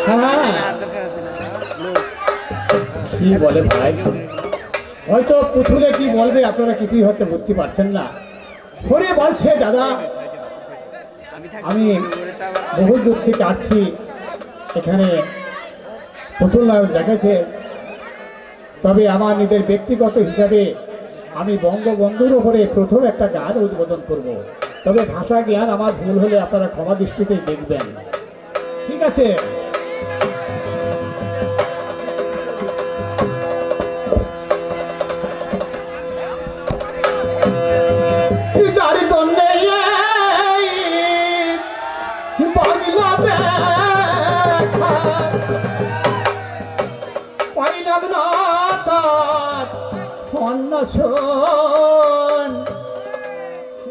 হ্যাঁ কি বলে ভাই, হয়তো পুতুলে কি বলবে আপনারা কিছুই হয়তো বুঝতে পারছেন না। পরে বলছে দাদা আমি বহু দূর থেকে আসছি এখানে পুতুল নাচ দেখাইতে, তবে আমার নিজের ব্যক্তিগত হিসাবে আমি বঙ্গবন্ধুর ওপরে প্রথম একটা গান উদ্বোধন করব। তবে ভাষা জ্ঞান আমার ভুল হলে আপনারা ক্ষমা দৃষ্টিতে দেখবেন, ঠিক আছে? যার জন্যে বাংলা দেখা পাইলাম না তার অন্বেষণ,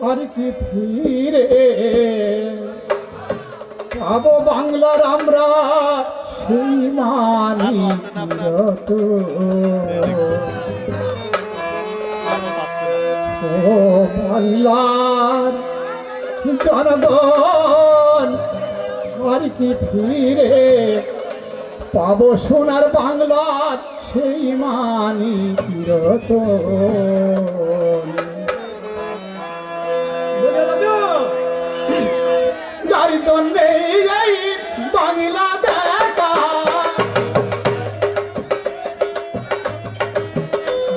আর কি ফিরে পাবো বাংলার আমরা সেই মানিক ও বাংলার জনগণ, আর কি ফিরে পাবো সোনার বাংলার সেই মানিক রতন। যার জন্যে বাংলা দেখা,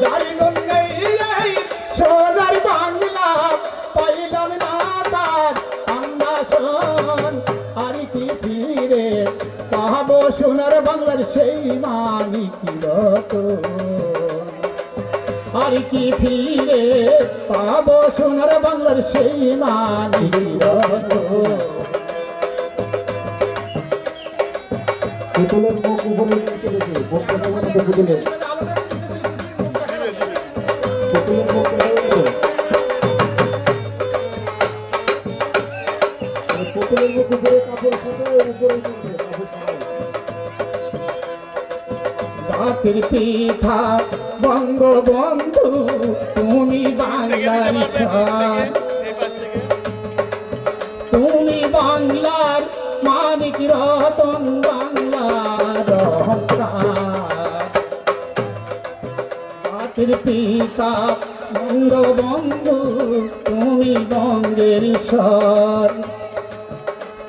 যার জন্যে সোনার বাংলা পাইলাম না তার অন্বেষণ, আর কি ফিরে পাবো সোনার বাংলার সেই মানিক রতন, আর কি ফিরে পাবো সোনার বাংলার সেই মানিক রতন। পুতুলের মুখ উপরে নিচে রেখে পুতুলের পুতুলের মুখ পুতুলের মুখ উপরে কাপড় ফাটায় উপরে জাতির পিতা বঙ্গবন্ধু তুমি বাংলার ঈশ্বর, তুমি বাংলার মানিক রতন, বাংলার অহংকার। জাতির পিতা বঙ্গবন্ধু তুমি বঙ্গের ঈশ্বর,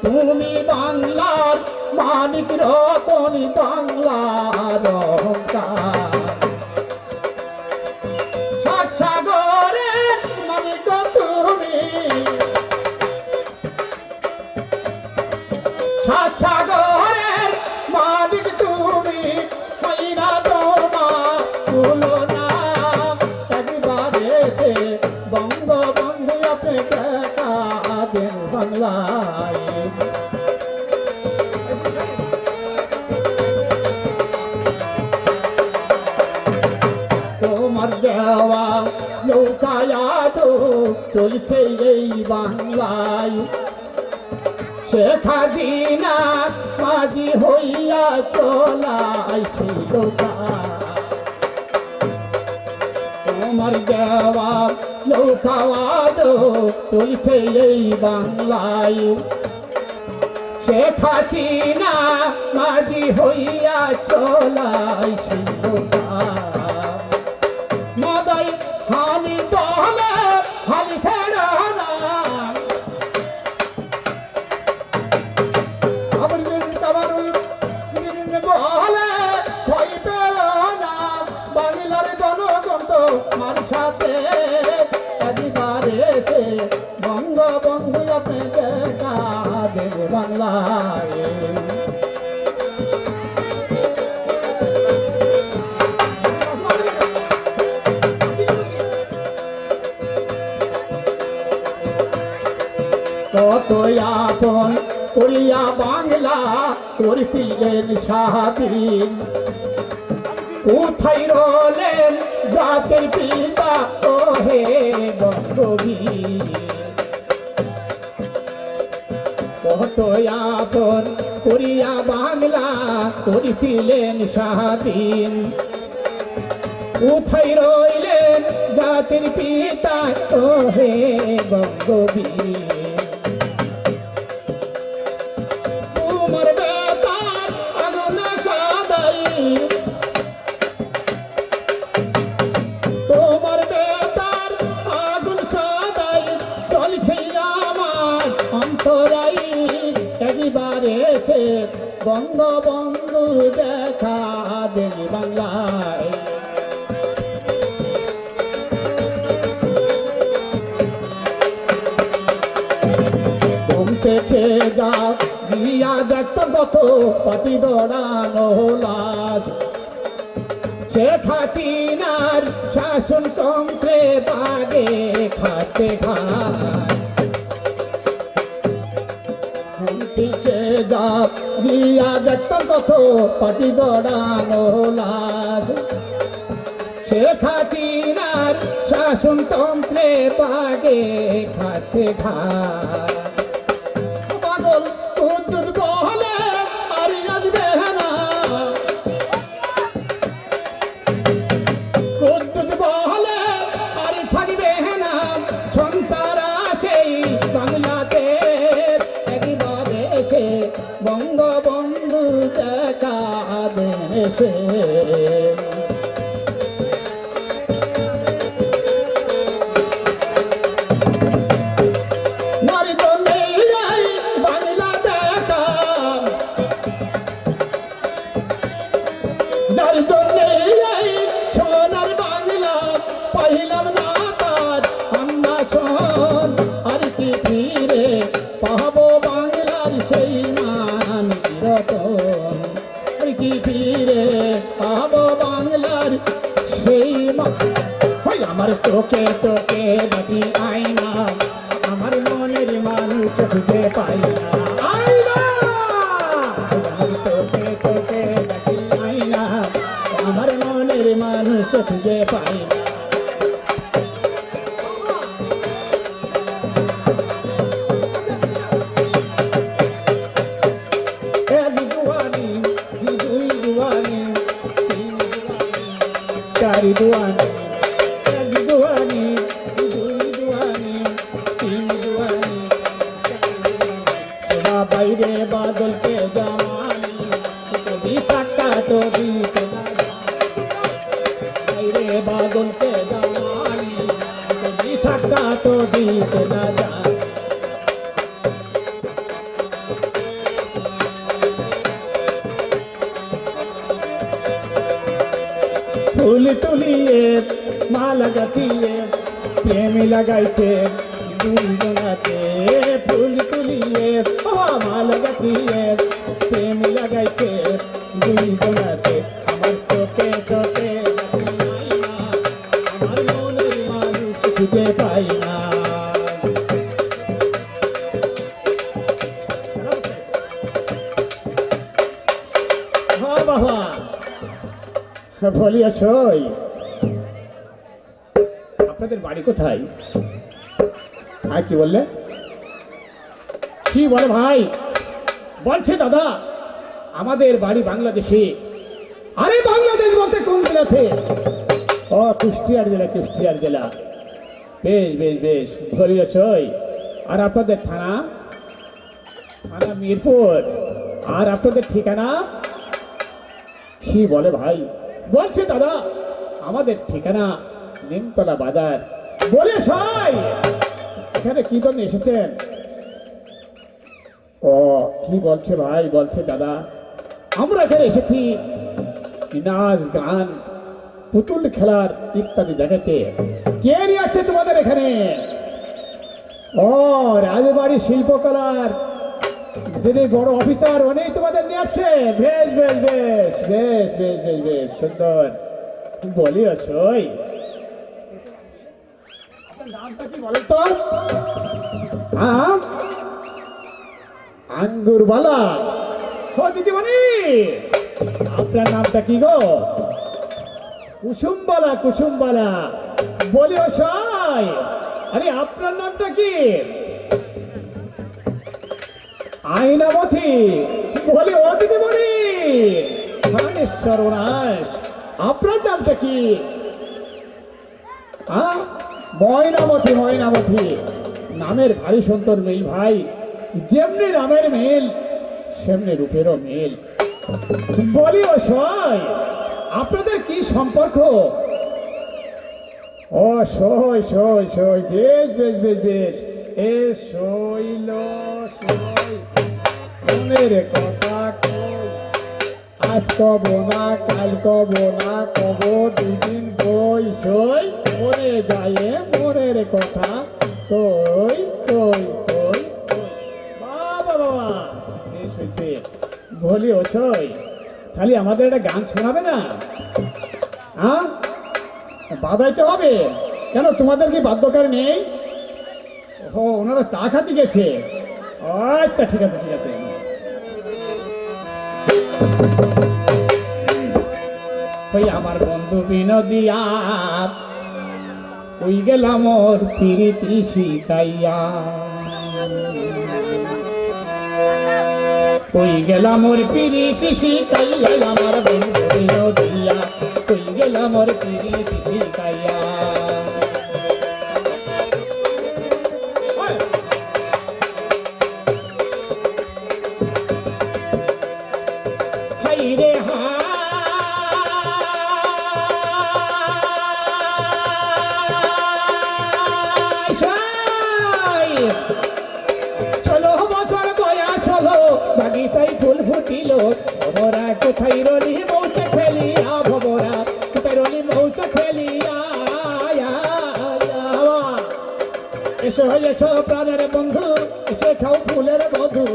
তুমি বাংলার মানিক রতন, বাংলার অহংকার। সাগরের মানিক তুমি, সাগরের মানিক তুমি, হাইনা তোমা তুলনা একবারে সে বঙ্গবন্ধু আপনি দেখা দেন বাংলায়। তোমার দেওয়া নৌকায়াত চলছে এই বাংলায়, শেখ হাসিনা মাঝি হইয়া চলাই সেই নৌকা। তোমার দেওয়া নৌকায়াত চলছে এই বাংলায়, শেখ হাসিনা মাঝি হইয়া চলাই সেই নৌকা। মদাই হানি বলে হালি ছেড়ে না, আবার বলে ভয় পেল না, বাংলার জনগণ তো মার সাথে একবারে সে বঙ্গবন্ধু আপনি দেখা দেব বাংলায়। কত আপন করিয়া বাংলা করেছিলেন স্বাধীন, কোথায় রলেন জাতির পিতা ও হে বঙ্গবীর। কত আপন করিয়া বাংলা করেছিলেন স্বাধীন, কোথায় রইলেন জাতির পিতা ও হে বঙ্গবীর। তোমার বেতার একবার এসে বঙ্গবন্ধু দেখা দেন বাংলায়। ঘুম থেকে যা গিয়া দেখতাম কত পাটি দৌড়ানো লাশ, শেখ হাসিনার শাসনতন্ত্রে বাগে খাতে খায়। ঘুম থেকে যা গিয়া দেখতাম কত পাটি দৌড়ানো লাশ, শেখ হাসিনার শাসনতন্ত্রে বাগে খাতে খায়। পাগল কুদ্দুস বলে আর আসবে না, কুদ্দুস বলে আর থাকবে না, সন্তারা সেই বাংলাতে একবার এসে বঙ্গবন্ধু দেখা দেন এসে। যার জন্যে সোনার বাংলা পাইলাম না তার আমরা শোন, আর কি ফিরে পাবো বাংলার সেই মান রতন, আর কি ফিরে পাবো বাংলার সেই মান। আমার চোখে চোখে দেখি আয়না, আমার মনের মানুষ খুঁজে পাই না, আয়না আমার চোখে চোখে দেখি আয়না, আমার মনের মানুষ খুঁজে পাই না। এক দুয়ানি, দুই দুয়ানি, তিন দুয়ানি, চার দুয়ানি, এক দুয়ানি, দুই দুয়ানি, তিন দুয়ানি, বাইরে বাদলকে জামানি, কবি সাক্কা তো দিতে না, বাইরে বাদলকে জামানি, কবি সাক্কা তো দিতে না যায়। ফুল তুলিয়ে মালা গাছিয়ে প্রেম লাগাইছে দুইজনাতে, ফুল তুলিয়ে মালা গাছিয়ে প্রেম লাগাইছে দুইজনাতে। আমার চোখে চোখে আমার মনের মানুষ খুঁজে পাই না। বাবা বলিয়াছ, আপনাদের বাড়ি কোথায়? আর কি বললে? কি বলে ভাই? বলছে দাদা আমাদের বাড়ি বাংলাদেশে। আরে বাংলাদেশ বলতে কোন জেলাতে? ও কুষ্টিয়ার জেলা, কুষ্টিয়ার জেলা। বেশ বেশ বেশ বলিয়াছ। আর আপনাদের থানা? থানা মিরপুর। আর আপনাদের ঠিকানা? কি বলে ভাই? বলছে দাদা আমাদের ঠিকানা নিমতলা বাজার। বলে সাই এখানে কি জন্য এসেছেন? ও কি বলছে ভাই? বলছে দাদা আমরা এখানে এসেছি নাচ গান পুতুল খেলার ইত্যাদি দেখাতে। কে নিয়ে আসছে তোমাদের এখানে? ও রাজবাড়ি শিল্পকলার যিনি বড় অফিসার উনি তোমাদের নিয়ে আসছে। বেশ বেশ বেশ বেশ বেশ বেশ বেশ সুন্দর বলিয়াছ। আপনার নামটা কি বলেন তো? আঙ্গুরবালা। ও দিদিমণি আপনার নামটা কি গো? কুসুমবালা। কুসুমবালা বলিও সাই। আরে আপনার নামটা কি? আয়নাবতী। বলি ও দিদিমণি সর্বনাশ আপনার নামটা কি? ময়নামতি। ময়নামতি নামের ভারী সুন্দর মিল ভাই। যেমনি নামের মিল সেমনি রূপেরও মিল। বলি ও সই আপনাদের কি সম্পর্ক? ও সই সই সই বেশ বেশ বেশ বেশ এ সইল সই। মনের কথা কই, আজ কব না কাল কব না কব দুদিন কই সই মরে যায় মনের কথা কই কই কই কই। বাবা বাবা বেশ হয়েছে বলি ওছই তাহলে আমাদের একটা গান শোনাবে না? হ্যাঁ বাজাইতে হবে কেন? তোমাদের কি বাদ্যকার নেই? ও ওনারা চা খাতে গেছে। আচ্ছা ঠিক আছে ঠিক আছে। ওই আমার বন্ধু বিনোদিয়া ওই গেলাম ওর প্রীতি শিখাইয়া, ওই গেলাম ওর প্রীতি শিখাইয়া আমার বন্ধু বিনোদিয়া, ওই গেলাম ওর প্রীতি শিখাইয়া। হাই রে চলো বছর বয়া চলো বাগিচায় ফুল ফুটিল ভবরা কোথায় রলি মৌচা খেলিয়া, ভবরা কোথায় রলি মৌচা খেলিয়া। এসো এসো প্রাণের বন্ধু এসে খাও ফুলের মধু,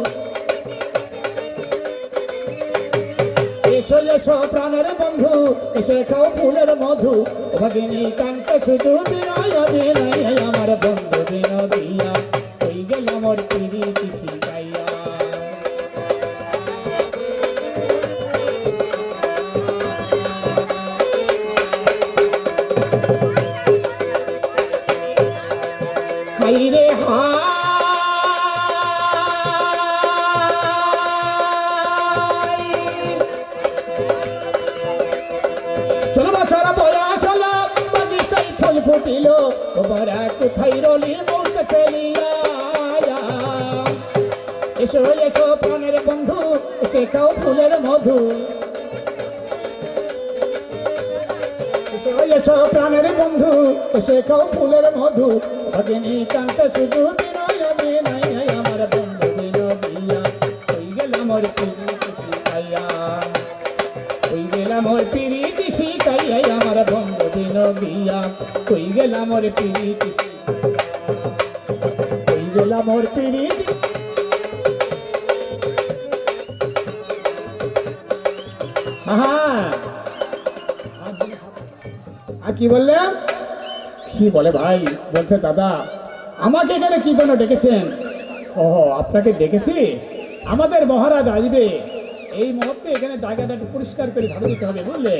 এসো এসো প্রাণের বন্ধু এসে খাও ফুলের মধু। ভগিনী কান্ত শুধু বিনয় বিনয় আমার বন্ধু বিনোদিয়া, ওই গেল মোর প্রীতি শিখাইয়া। হাই রে চলো বছর বয়া চলো বাগিচায় ফুল ফুটিল ওরা কোথায় রলি মৌচা খেলিয়া। এসো এসো প্রাণের বন্ধু এসে খাও ফুলের মধু, এসো এসো প্রাণের বন্ধু এসে খাও ফুলের মধু। ভগিনী কান্ত শুধু বিনয় বিনয় আমার বন্ধু বিনোদিয়া, ওই গেলাম ওর প্রীতি শিখাইয়া, ওই গেলাম ওর প্রীতি শিখাইয়া আমার বন্ধু বিনোদিয়া, ওই গেলাম ওর প্রীতি ওই গেলাম ওর প্রীতি। হ্যাঁ আর কি বললেন? কি বলে ভাই? বলছে দাদা আমাকে এখানে কি জন্য ডেকেছেন? ও আপনাকে ডেকেছি, আমাদের মহারাজ আসবে এই মুহূর্তে, এখানে জায়গাটা একটু পরিষ্কার করে ঝাড়ু দিতে হবে বুঝলে।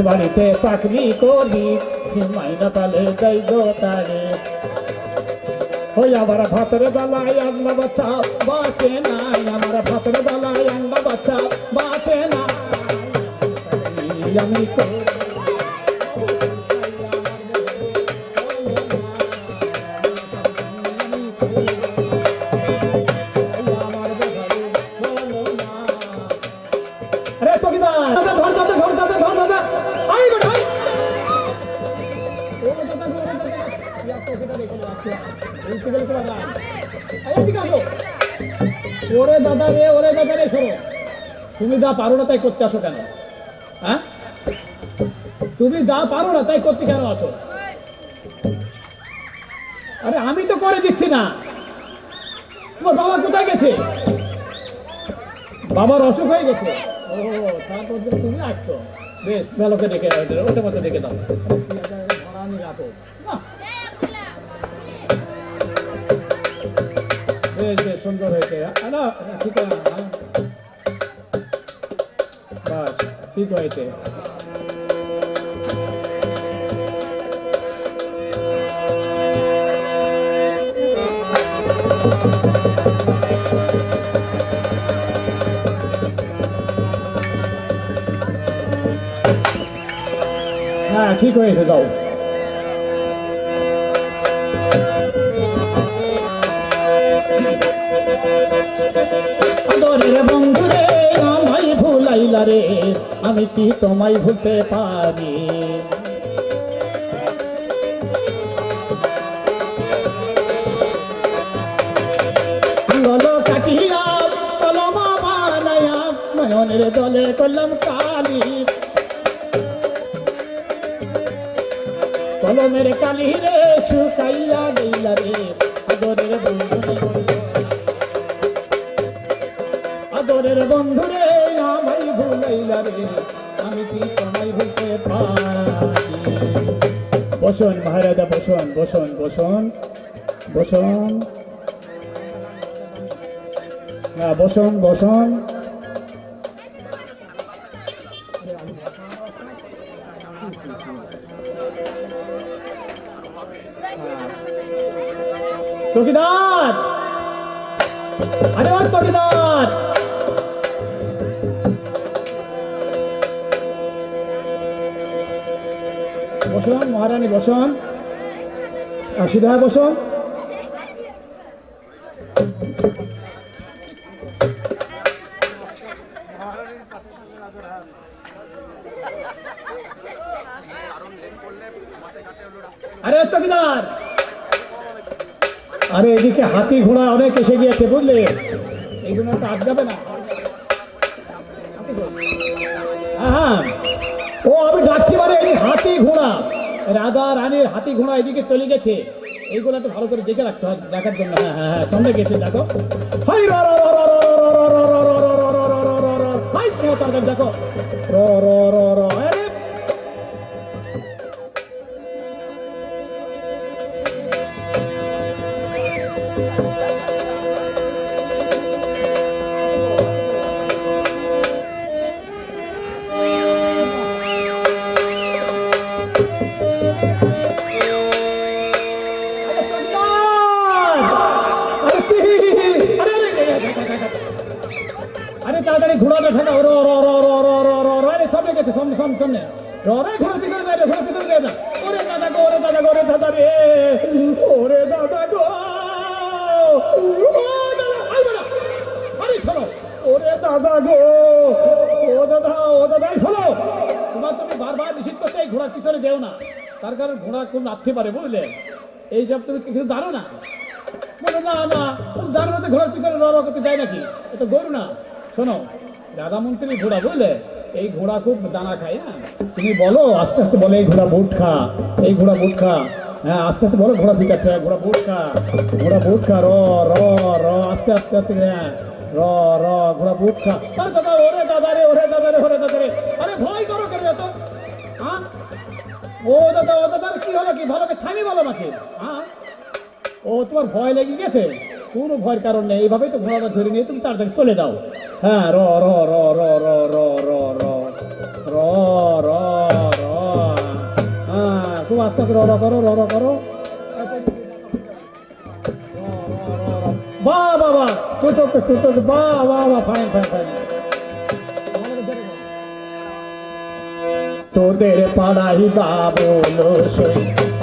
বাড়িতে চাকরি করি মাইনা পালে যাই দোতারে, ওই আমার ভাতের বেলায় আন্না বাচ্চা বাঁচে নাই, আমার ভাতের বেলায় আন্না বাচ্চা বাঁচে না। আমি আরে সকিদা ধর দাদা ধর দাদা ধর দাদা আই বেটা ও দাদা গো দাদা ইয়া তো কেটে রেখে রাখছে এই সিগন্যাল করে দাও। আয় ঠিক আছে ওরে দাদা রে শোনো, তুমি যা পারো না তাই করতে আসো কেন? হ্যাঁ তুমি যা পারো না তাই করতে কেন আসো? আরে আমি তো করে দিচ্ছি না। তোমার বাবা কোথায় গেছে? বাবার অসুখ হয়ে গেছে। ও তারপর তুমি আসছো, বেশ ভালোকে দেখে ওটা মতো দেখে দাও। রাখো বেশ বেশ সুন্দর হয়েছে। না ঠিক আছে, বাস ঠিক হয়েছে। ঠিক হয়েছে, দাও। আদরের বন্ধু রে আমায় ভুলাইলা রে, আমি কি তোমায় ভুলতে পারি? আঙ্গল কাটিয়া কলম বানায়া নয়নের দলে করলাম কালি, কলমের কালি রে শুকাইয়া গইলা রে, আদরের বন্ধু রে, আদরের বন্ধু রে আমায় ভুলাইলা রে, আমি কি তোমায় ভুলতে পারি? বসন মহারাজা, বসন বসন বসন বসন, হ্যাঁ বসন বসন। চৌকিদার, আরে ও চৌকিদার, বসুন মহারানী বসুন, সিধা বসুন। আরে চৌকিদার, আরে এদিকে হাতি ঘোড়া অনেক এসে গিয়েছে বুঝলে, এইগুলো তো আটকাবে না। হ্যাঁ, ও আমি ডাকছি মানে এই হাতি ঘোড়া, রাধা রানীর হাতি ঘোড়া এদিকে চলে গেছে, এইগুলো একটু ভালো করে দেখে রাখতে হয়, দেখার জন্য। হ্যাঁ হ্যাঁ হ্যাঁ, সামনে গেছে দেখো। হাই র র র র র র র র র র র র র র র, হাই তাড়াতাড়ি দেখো, র র র র, আরে আরে তাড়াতাড়ি ঘোড়াটা ঠেকাও, র র র র র র র র, আরে সামনে গেছে, সামনে সামনে সামনে, র রে ঘোড়ার পিছনে যায় রে, ঘোড়ার পিছনে যায় না। ওরে দাদা গো, ওরে দাদা গো, ওরে দাদা রে, ওরে দাদা গো, ও দাদা, আইবে না, আরে শোনো, ওরে দাদা গো, ও দাদা, ও দাদা, এই শোনো, তোমার তুমি বারবার নিষেধ করতে এই ঘোড়ার পিছনে যেও না, তার কারণ ঘোড়া কোন নাচতে পারে বুঝলে, এই সব তুমি কিছু জানো না। বলে না না, জানো না তো ঘোড়ার পিছনে র র করতে যায় নাকি, এটা গরু না। শোনো, রাধা মন্ত্রী ঘোড়া বুঝলে, এই ঘোড়া খুব দানা খায়। হ্যাঁ, তুমি বলো আস্তে আস্তে, বলে এই ঘোড়া বুট খা, এই ঘোড়া বুট খা, হ্যাঁ আস্তে আস্তে বলো, ঘোড়া শিখাচ্ছে, ঘোড়া বুট খা, ঘোড়া বুট খা, র র র, আস্তে আস্তে আস্তে, হ্যাঁ র র, ঘোড়া বুট খা। আরে দাদা, ওরে দাদা রে, ওরে দাদা রে, ওরে দাদা রে, আরে ভয় করো কেন এত? হ্যাঁ, ও দাদা, ও দাদা, কি হলো কি, ভালো করে থামি বলো আমাকে। হ্যাঁ, ও তোমার ভয় লেগে গেছে, কোনো ভয়ের কারণ নেই, এইভাবেই তো ঘোড়াটা ধরে নিয়ে তুমি তাড়াতাড়ি চলে যাও। হ্যাঁ, র র র র র র র র র র র, হ্যাঁ খুব আস্তে আস্তে র র করো, র র করো। বাহ বাহ বাহ, ছোট ছোট, বাহ বাহ বাহ, ফাইন ফাইন ফাইন। তোদের পাড়াই যাবো লসই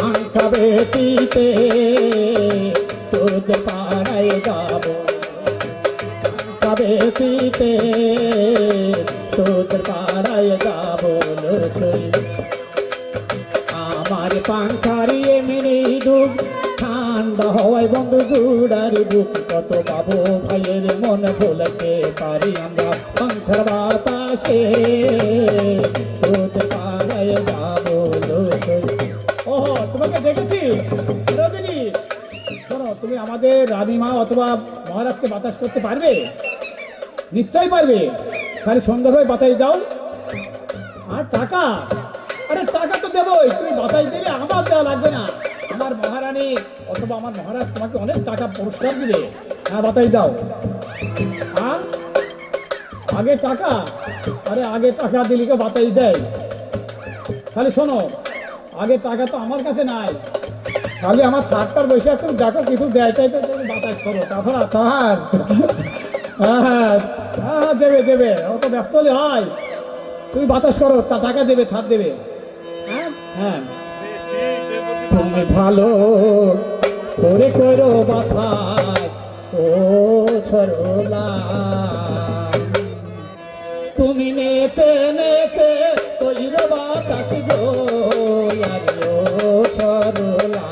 আঙ্কা বেশিতে, তোদের পাড়াই যাবো আঙ্কা বেশিতে, তোদের পাড়াই যাবো লসই। আমার পাঙ্খারি এমনি দুঃখ, ঠান্ডা হওয়ায় বন্ধু জুড়ারি বুক, কত বাবু ভাইয়ের মন ভুলতে পারি আমরা পাঙ্খার বাতাসে, তোদের পাড়ায় যাবো লসই। ওহো, তোমাকে দেখেছি রবিনী, শোনো, তুমি আমাদের রানীমা অথবা মহারাজকে বাতাস করতে পারবে? নিশ্চয়ই পারবে, খালি সন্ধ্যা হয়ে বাতাস দাও। আর টাকা, আরে টাকা তো দেবোই, তুমি বাতাস দিলে আমার দেওয়া লাগবে না, আমার মহারানী অথবা আমার মহারাজ তোমাকে অনেক টাকা পুরস্কার দিবে। হ্যাঁ বাতাস দাও। আর আগে টাকা, আরে আগে টাকা দিলে কেউ বাতাস দেয়? খালি শোনো, আগে টাকা তো আমার কাছে নাই, খালি আমার শার্টটার বসে আছে, দেখো কিছু দেয় তাই তো তুমি বাতাস করো, তাছাড়া স্যার হ্যাঁ হ্যাঁ হ্যাঁ দেবে দেবে, অত ব্যস্ত হলে হয়, তুমি বাতাস করো, তা টাকা দেবে, ছাড় দেবে। হ্যাঁ হ্যাঁ, তুমি ভালো করে করো বাথায় ও ছরলা, তুমি নেচে নেচে কইরো বাতাস গো আর ও ছরলা।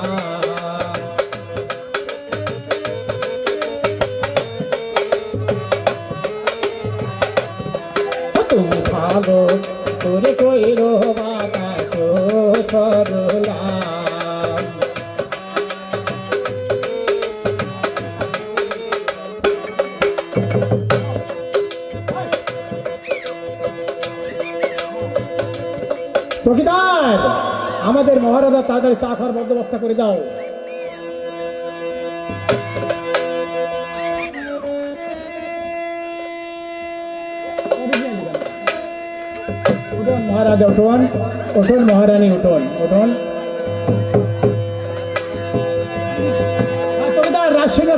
তুমি ভালো করে কইরো বাতাস ও ছরলা। চকিদার, আমাদের মহারাজা তাড়াতাড়ি চা খাওয়ার বন্দোবস্ত করে দাও। উঠুন মহারাজা, উঠুন উঠুন মহারানী, উঠুন উঠুন। চকিদার রাজসিংহ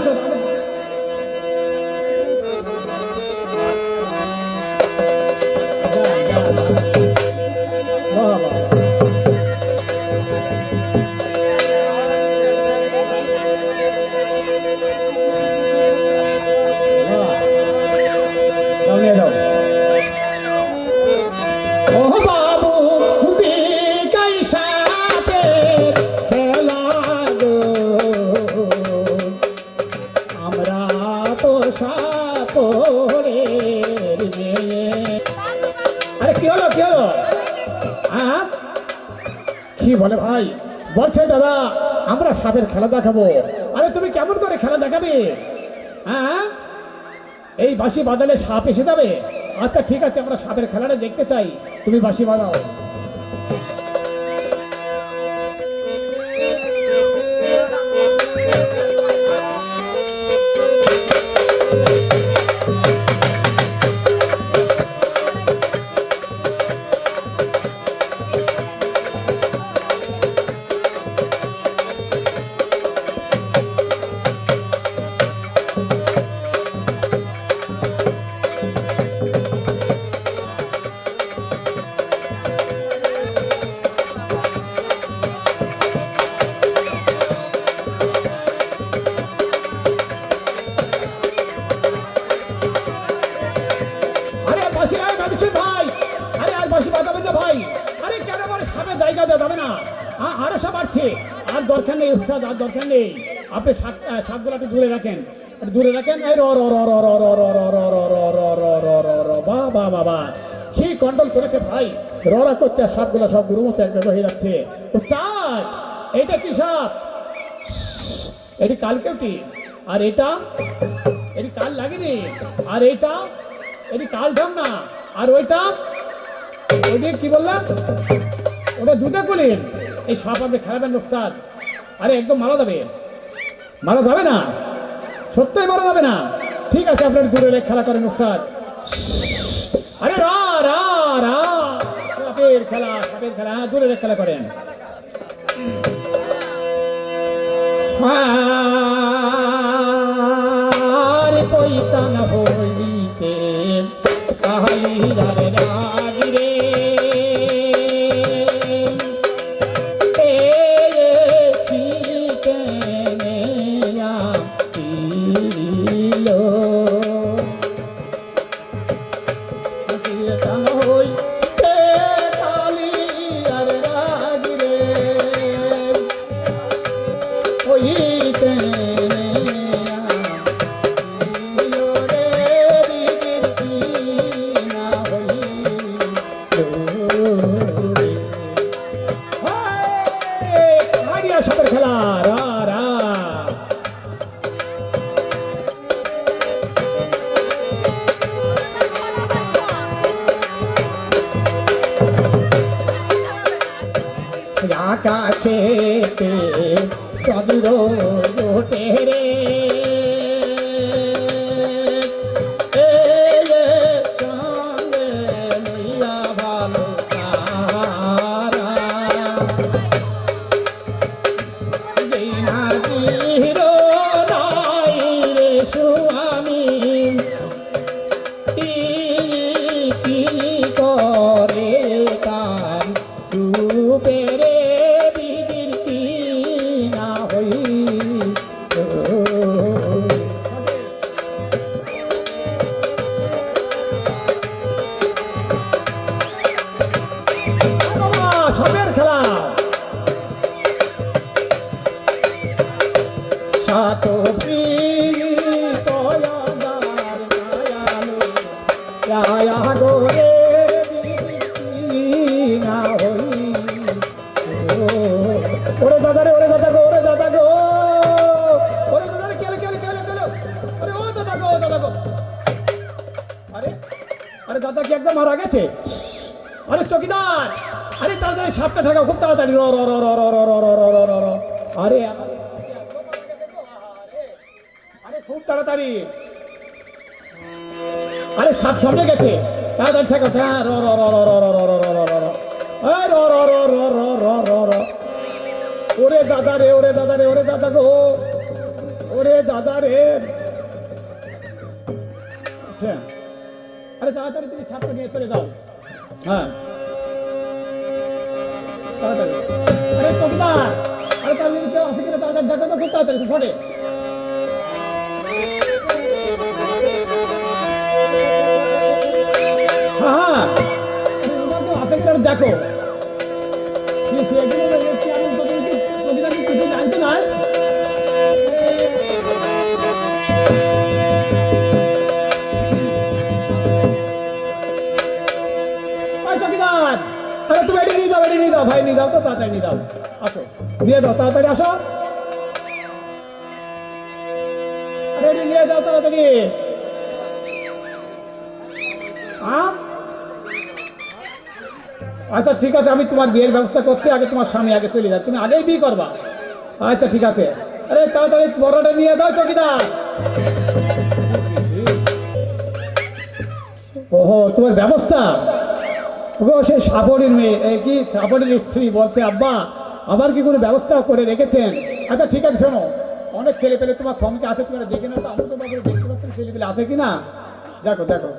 কি বলে ভাই? বলছে দাদা আমরা সাপের খেলা দেখাবো। আরে তুমি কেমন করে খেলা দেখাবে? হ্যাঁ, এই বাঁশি বাজালে সাপ এসে যাবে? আচ্ছা ঠিক আছে, আমরা সাপের খেলাটা দেখতে চাই, তুমি বাঁশি বাজাও। ভাই, আরে আর বাঁশি বাজাবেন না ভাই। আরে কেন বলে সাপের জায়গা দেওয়া যাবে না? আরো সব আসছে, আর দরকার নেই উস্তাদ, আর দরকার নেই। আপনি সাপগুলো একটু দূরে রাখেন, একটু দূরে রাখেন। এই র র র র র র র র র র র র র র বাবা বাবা, কি কন্ট্রোল করেছে ভাই, ররা করছে আর সাপগুলো সব গুরুর মতো এক জায়গায় হয়ে যাচ্ছে। উস্তাদ এটা কি সাপ? এটি কালকেও কি? আর এটা এটি কাল লাগেনি। আর এটা এটি কাল ঢাম না। আর ওইটা ওইটা কি বললাম, ওটা দুটা করেন। এই সাপ আপনি খেলাবেন উস্তাদ? আরে একদম মারা যাবে, মারা যাবে না, সত্যই মারা যাবে না। ঠিক আছে আপনার দূরে খেলা করেন উস্তাদ। আরে রা রা রা, সাপের খেলা, সাপের খেলা, দূরে খেলা করেন। আরে পইতা না হইতে কাহালিদার রাজ রে, সাপের খেলা রা রা। আকাশে চন্দ্র ওঠে রে, করে কার রূপে রে, তো দয়াদার দয়ালু রায়া গোরে না হই ওরে দাদা রে ওরে দাদা গো ওরে দাদা গো ওরে দাদা রে কেলে কেলে কেলে কেলে আরে ও দাদা গো আরে আরে দাদা কি একদম মারা গেছে আরে চকিদার আরে তাড়াতাড়ি সাপটা ঠেকাও খুব তাড়াতাড়ি র র র র র র র র র র র আরে আরে খুব তাড়াতাড়ি আরে সাপ সামনে গেছে তাড়াতাড়ি ঠেকাও হ্যাঁ র র র র র র র র র র র এই র র র র র র র র ওরে দাদা রে ওরে দাদা রে ওরে দাদা গো ওরে দাদা রে আরে তাড়াতাড়ি তুমি ছাপটা নিয়ে চলে যাও হ্যাঁ তাড়াতাড়ি আরে চকিদার আরে তাড়াতাড়ি কেউ আসে কিনা তাড়াতাড়ি দেখো তো খুব তাড়াতাড়ি ছড়ে হ্যাঁ আসে কিনা দেখো চকিদার কিছু জানছে না চকিদার আরে তুমি এটি নিয়ে দাও ভাই নিয়ে দাও তো তাড়াতাড়ি নিয়ে দাও আসো দিয়ে দাও তাড়াতাড়ি আসো আরে এটি নিয়ে দাও তাড়াতাড়ি আচ্ছা ঠিক আছে আমি তোমার বিয়ের ব্যবস্থা করছি আগে তোমার স্বামী আগে চলে যাও তুমি আগেই বিয়ে করবা আচ্ছা ঠিক আছে আরে তাড়াতাড়ি বড়টা নিয়ে দাও চকিদার ওহো তোমার ব্যবস্থা গো সে সাপড়ের মেয়ে কি সাপড়ের স্ত্রী বলতে আব্বা আবার কি কোনো ব্যবস্থা করে রেখেছেন আচ্ছা ঠিক আছে শোনো অনেক ছেলে পেলে তোমার সঙ্গে আছে তোমরা দেখে নাও তো আমি তো বাবু দেখতে পাচ্ছি ছেলে পেলে আছে কি না দেখো দেখো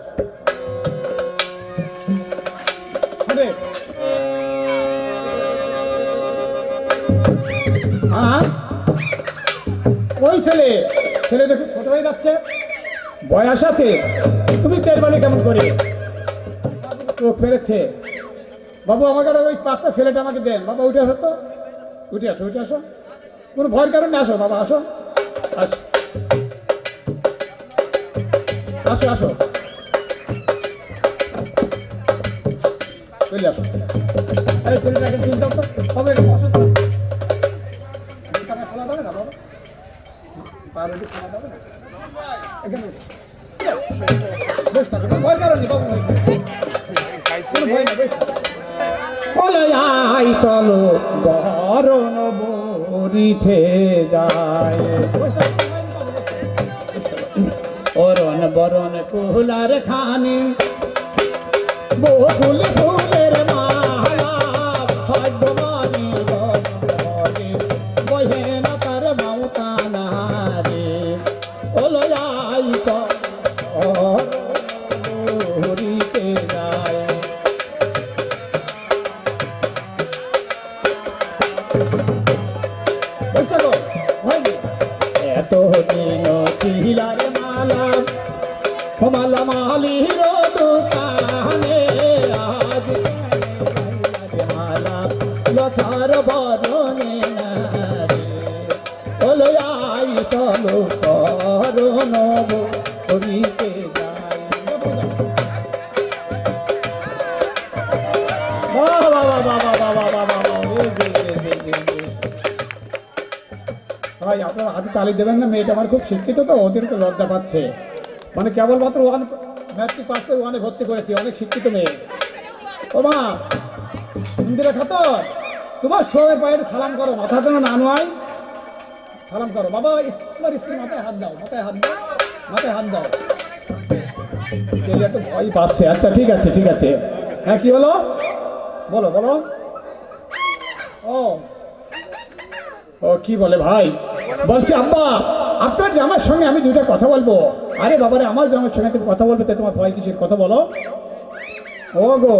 হ্যাঁ ওই ছেলে দেখো ছোট হয়ে যাচ্ছে বয়স আছে তুমি তেল বালি কেমন করে চোখ ফেরেছে বাবু আমাকে ওই 5টা ছেলেটা আমাকে দেন বাবা উঠে আসো তো উঠে আসো কোনো ভয়ের কারণে আসো বাবা আসো আসো আসো চলে আসো এই ছেলেটাকে তুলতে তো হবে আসো তো খোলা যাবে না বাবা পার খোলা যাবে না এখানে বেশ থাকে ভয়ের কারণে বাবু আই চলো বরণ বরিথে যায় অরণ বরণ কুলার খানি বকুল ফুলের মালা ভাগ্যবানী বহে না তার মাউতানা রে ওলো আই চলো বরিথে যায় এত দিন শিলার মালা মালা মালির দোকানে আজ মালা লছার বরণে ওলো আই চলো করণ করিতে যাই বাবা বাবা বাবা বাবা বাবা ভাই আপনারা হাতে তালি দেবেন না মেয়েটা আমার খুব শিক্ষিত তো ওদেরকে লজ্জা পাচ্ছে মানে কেবলমাত্র ম্যাট্রিক পাস করে ওয়ানে ভর্তি করেছি অনেক শিক্ষিত মেয়ে ও মা ইন্দিরা খাতুন তোমার সবের পায়ে সালাম করো মাথা যেন না নয় সালাম করো বাবা তোমার স্ত্রী মাথায় হাত দাও ছেলে একটু ভয় পাচ্ছে আচ্ছা ঠিক আছে হ্যাঁ কি বলো বলো ও কি বলে ভাই বলছি আব্বা আপনার জামার সঙ্গে আমি দুইটা কথা বলবো আরে বাবারে আমার জামার সঙ্গে তুমি কথা বলবে তোমার ভয় কিসের কথা বলো ও গো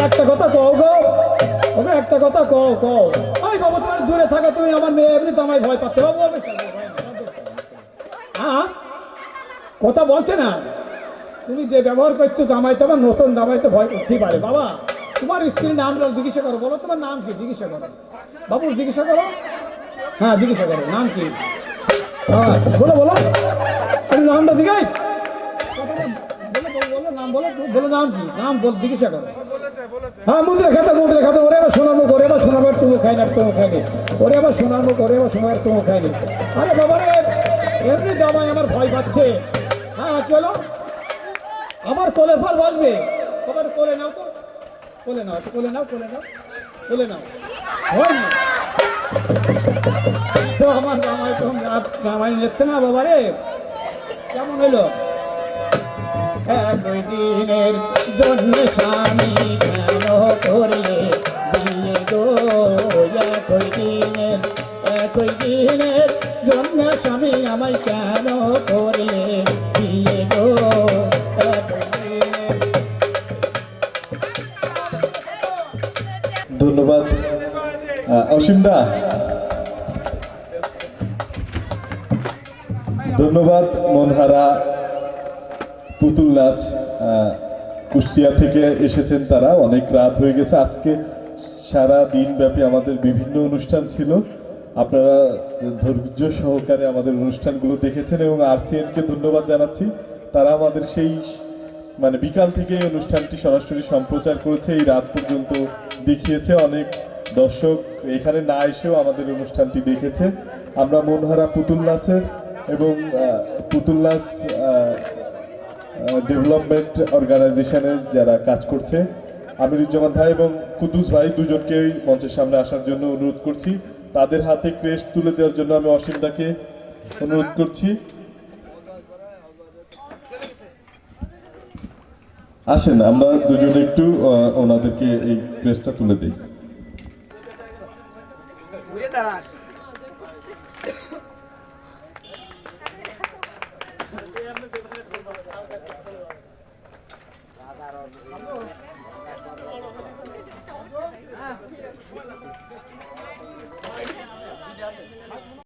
একটা কথা কও একটা কথা কও ওই বাবু তোমার দূরে থাকো তুমি আমার মেয়ে এমনি তো আমায় ভয় পাচ্ছে বাবু হ্যাঁ কথা বলছে না তুমি যে ব্যবহার করছো জামাই তো আমার নতুন জামাই তো ভয় করতেই পারে বাবা তোমার স্ত্রীর নাম জিজ্ঞাসা করো, বলো তোমার নাম কি জিজ্ঞাসা করো, বাবু জিজ্ঞাসা করো, হ্যাঁ জিজ্ঞাসা করো নাম কি, হ্যাঁ বলো বলো, আরে নামটা জিজ্ঞাই, বলো নাম, বলো বলো নাম কি, নাম বল জিজ্ঞাসা করো। হ্যাঁ মুদ্রা খাতা ওরে আবার সোনার মুখ, ওরে আবার সোনার মুখ তুমি খাই না, তুমি খাইনি, ওরে আবার সোনার মুখ, ওরে আবার সোনার তুমি খাইনি। আরে বাবা রে, এমনি জামাই আমার ভয় পাচ্ছে। হ্যাঁ চলো, আবার কোলের ফল বসবে, আবার কোলে নাও তো, কোলে নাও, কোলে নাও, কোলে নাও, কোলে নাও, হয় না তো আমার জামাই তো রাত জামাই নিচ্ছে না বাবা রে, কেমন হলো? একই দিনের জন্য স্বামী কেন করলে বিয়ে গো, একই দিনের জন্য স্বামী আমায় কেন করলে বিয়ে গো, ধন্যবাদ অসীম দা, ধন্যবাদ মনহারা পুতুল নাচ। কুষ্টিয়া থেকে এসেছেন তারা, অনেক রাত হয়ে গেছে, আজকে সারা দিন ব্যাপী আমাদের বিভিন্ন অনুষ্ঠান ছিল, আপনারা ধৈর্য সহকারে আমাদের অনুষ্ঠানগুলো দেখেছেন এবং আরসিএনকে ধন্যবাদ জানাচ্ছি, তারা আমাদের সেই মানে বিকাল থেকে এই অনুষ্ঠানটি সরাসরি সম্প্রচার করেছে, এই রাত পর্যন্ত দেখিয়েছে, অনেক দর্শক এখানে না এসেও আমাদের অনুষ্ঠানটি দেখেছে। আমরা মনহারা পুতুল নাচের এবং পুতুল নাচ ডেভেলপমেন্ট অর্গানাইজেশনের যারা কাজ করছে, আমিরুজ্জামান ভাই এবং কুদ্দুস ভাই দুজনকেই মঞ্চের সামনে আসার জন্য অনুরোধ করছি, তাদের হাতে ক্রেস্ট তুলে দেওয়ার জন্য আমি অসীম দাকে অনুরোধ করছি। আসেন আমরা দুজনে একটু ওনাদেরকে এই ক্রেস্টটা তুলে দিই।